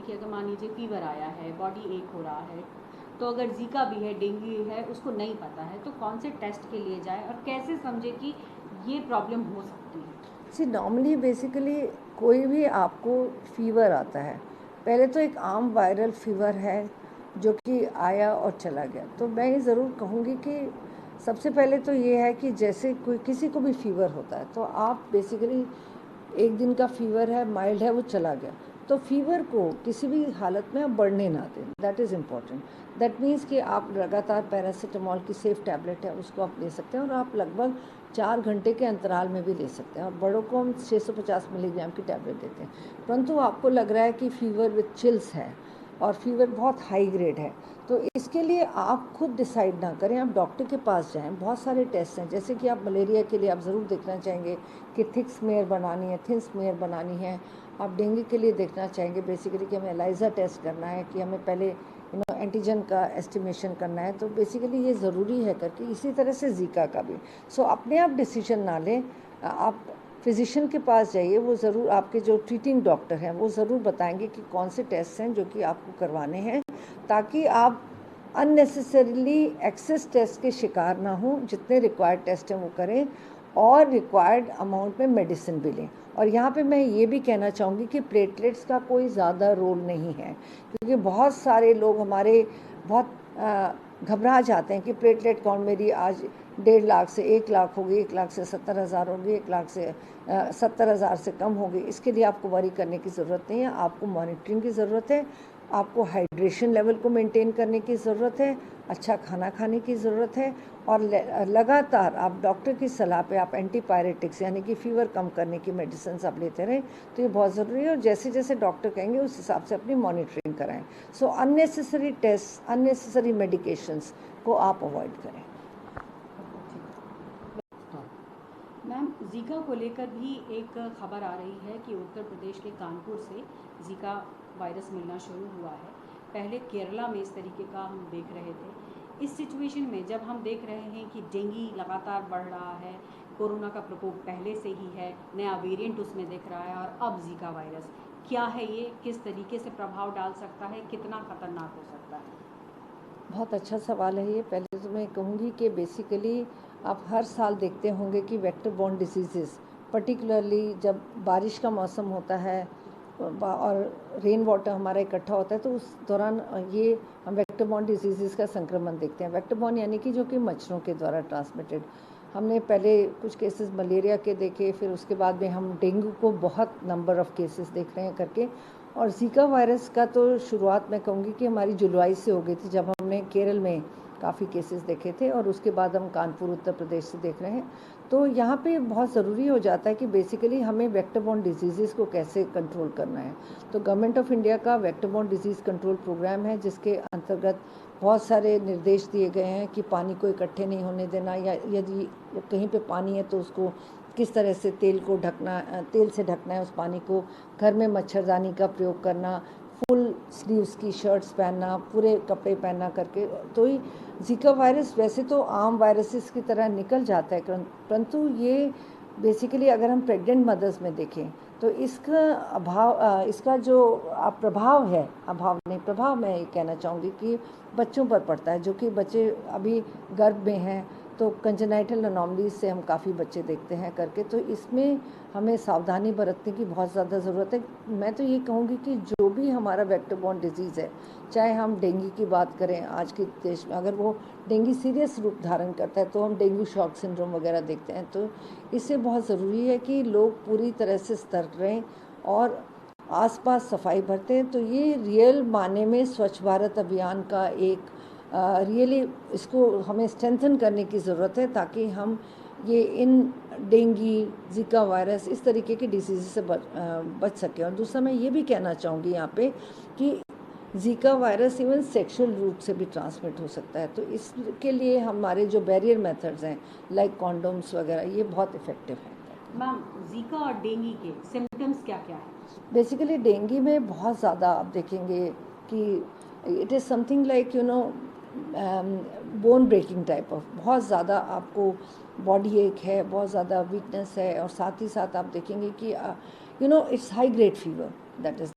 कि अगर मान लीजिए फीवर आया है, बॉडी एक हो रहा है, तो अगर जीका भी है, डेंगू है, उसको नहीं पता है, तो कौन से टेस्ट के लिए जाए और कैसे समझे कि ये प्रॉब्लम हो सकती है? सी नॉर्मली बेसिकली कोई भी आपको फीवर आता है, पहले तो एक आम वायरल फीवर है जो कि आया और चला गया, तो मैं ये ज़रूर कहूँगी कि सबसे पहले तो ये है कि जैसे कोई किसी को भी फीवर होता है तो आप बेसिकली एक दिन का फीवर है, माइल्ड है, वो चला गया, तो फीवर को किसी भी हालत में आप बढ़ने ना दें, that is important. That means कि आप लगातार पैरासीटामॉल की सेफ टैबलेट है उसको आप ले सकते हैं, और आप लगभग 4 घंटे के अंतराल में भी ले सकते हैं, और बड़ों को हम 650 मिलीग्राम की टैबलेट देते हैं। परंतु आपको लग रहा है कि फीवर विथ चिल्स है और फीवर बहुत हाई ग्रेड है, तो इसके लिए आप खुद डिसाइड ना करें, आप डॉक्टर के पास जाएं। बहुत सारे टेस्ट हैं, जैसे कि आप मलेरिया के लिए आप ज़रूर देखना चाहेंगे कि थिक स्मेयर बनानी है, थिन स्मेयर बनानी है। आप डेंगू के लिए देखना चाहेंगे बेसिकली कि हमें एलाइजा टेस्ट करना है, कि हमें पहले एंटीजन का एस्टिमेशन करना है, तो बेसिकली ये ज़रूरी है करके। इसी तरह से जीका का भी। सो अपने आप डिसीजन ना लें, आप फिजिशियन के पास जाइए, वो ज़रूर आपके जो ट्रीटिंग डॉक्टर हैं वो ज़रूर बताएंगे कि कौन से टेस्ट हैं जो कि आपको करवाने हैं, ताकि आप अननेसेसरीली एक्सेस टेस्ट के शिकार ना हों। जितने रिक्वायर्ड टेस्ट हैं वो करें, और रिक्वायर्ड अमाउंट में मेडिसिन भी लें। और यहाँ पे मैं ये भी कहना चाहूँगी कि प्लेटलेट्स का कोई ज़्यादा रोल नहीं है, क्योंकि बहुत सारे लोग हमारे बहुत घबरा जाते हैं कि प्लेटलेट काउंट मेरी आज 1.5 लाख से 1 लाख होगी, 1 लाख से 70,000 होगी, 1 लाख से 70,000 से कम होगी। इसके लिए आपको वरी करने की ज़रूरत नहीं है। आपको मॉनिटरिंग की ज़रूरत है, आपको हाइड्रेशन लेवल को मेंटेन करने की ज़रूरत है, अच्छा खाना खाने की ज़रूरत है, और लगातार आप डॉक्टर की सलाह पे आप एंटीपायरेटिक्स यानी कि फ़ीवर कम करने की मेडिसिन आप लेते रहें, तो ये बहुत ज़रूरी है। और जैसे जैसे डॉक्टर कहेंगे उस हिसाब से अपनी मॉनिटरिंग कराएं। सो अननेसेसरी टेस्ट, अननेसेसरी मेडिकेशंस को आप अवॉइड करें। मैम, जीका को लेकर भी एक खबर आ रही है कि उत्तर प्रदेश के कानपुर से जीका वायरस मिलना शुरू हुआ है। पहले केरला में इस तरीके का हम देख रहे थे। इस सिचुएशन में जब हम देख रहे हैं कि डेंगू लगातार बढ़ रहा है, कोरोना का प्रकोप पहले से ही है, नया वेरिएंट उसमें दिख रहा है, और अब जीका वायरस, क्या है ये, किस तरीके से प्रभाव डाल सकता है, कितना खतरनाक हो सकता है? बहुत अच्छा सवाल है ये। पहले तो मैं कहूँगी कि बेसिकली आप हर साल देखते होंगे कि वेक्टर बॉर्न डिसीज़ेस, पर्टिकुलरली जब बारिश का मौसम होता है और रेन वाटर हमारा इकट्ठा होता है, तो उस दौरान ये हम वेक्टर बॉर्न डिसीज़ेस का संक्रमण देखते हैं। वेक्टर बॉर्न यानी कि जो कि मच्छरों के द्वारा ट्रांसमिटेड। हमने पहले कुछ केसेस मलेरिया के देखे, फिर उसके बाद में हम डेंगू को बहुत नंबर ऑफ़ केसेस देख रहे हैं करके। और जीका वायरस का तो शुरुआत मैं कहूँगी कि हमारी जुलाई से हो गई थी, जब हमने केरल में काफ़ी केसेस देखे थे, और उसके बाद हम कानपुर उत्तर प्रदेश से देख रहे हैं। तो यहाँ पे बहुत ज़रूरी हो जाता है कि बेसिकली हमें वेक्टर बॉर्न डिजीज़ को कैसे कंट्रोल करना है। तो गवर्नमेंट ऑफ इंडिया का vector borne disease control programme है, जिसके अंतर्गत बहुत सारे निर्देश दिए गए हैं कि पानी को इकट्ठे नहीं होने देना, या यदि कहीं पे पानी है तो उसको किस तरह से तेल से ढकना है उस पानी को, घर में मच्छरदानी का प्रयोग करना, फुल स्लीव्स की शर्ट्स पहनना, पूरे कपड़े पहनना करके। तो ही जीका वायरस वैसे तो आम वायरसेस की तरह निकल जाता है, परंतु ये बेसिकली अगर हम प्रेग्नेंट मदर्स में देखें तो इसका जो प्रभाव मैं ये कहना चाहूँगी कि बच्चों पर पड़ता है, जो कि बच्चे अभी गर्भ में हैं, तो कंजेनाइटल अनोमलीज से हम काफ़ी बच्चे देखते हैं करके। तो इसमें हमें सावधानी बरतने की बहुत ज़्यादा ज़रूरत है। मैं तो ये कहूँगी कि जो भी हमारा वेक्टर बॉर्न डिजीज़ है, चाहे हम डेंगू की बात करें आज के देश में, अगर वो डेंगू सीरियस रूप धारण करता है तो हम डेंगू शॉक सिंड्रोम वगैरह देखते हैं। तो इससे बहुत ज़रूरी है कि लोग पूरी तरह से सतर्क रहें और आसपास सफाई बरतें। तो ये रियल माने में स्वच्छ भारत अभियान का एक रियली इसको हमें स्ट्रेंथन करने की ज़रूरत है, ताकि हम ये इन डेंगू, जीका वायरस, इस तरीके के डिसीज़ से बच सकें। और दूसरा मैं ये भी कहना चाहूँगी यहाँ पे कि Zika virus even sexual route से भी ट्रांसमिट हो सकता है, तो इसके लिए हमारे जो बैरियर मेथड्स हैं लाइक कॉन्डोम्स वगैरह, ये बहुत इफ़ेक्टिव हैं। मैम, जीका और डेंगू के सिम्टम्स क्या क्या है? बेसिकली डेंगू में बहुत ज़्यादा आप देखेंगे कि it is something like bone breaking type of, बहुत ज़्यादा आपको बॉडी एक है, बहुत ज़्यादा वीकनेस है, और साथ ही साथ आप देखेंगे कि it's high grade fever, that is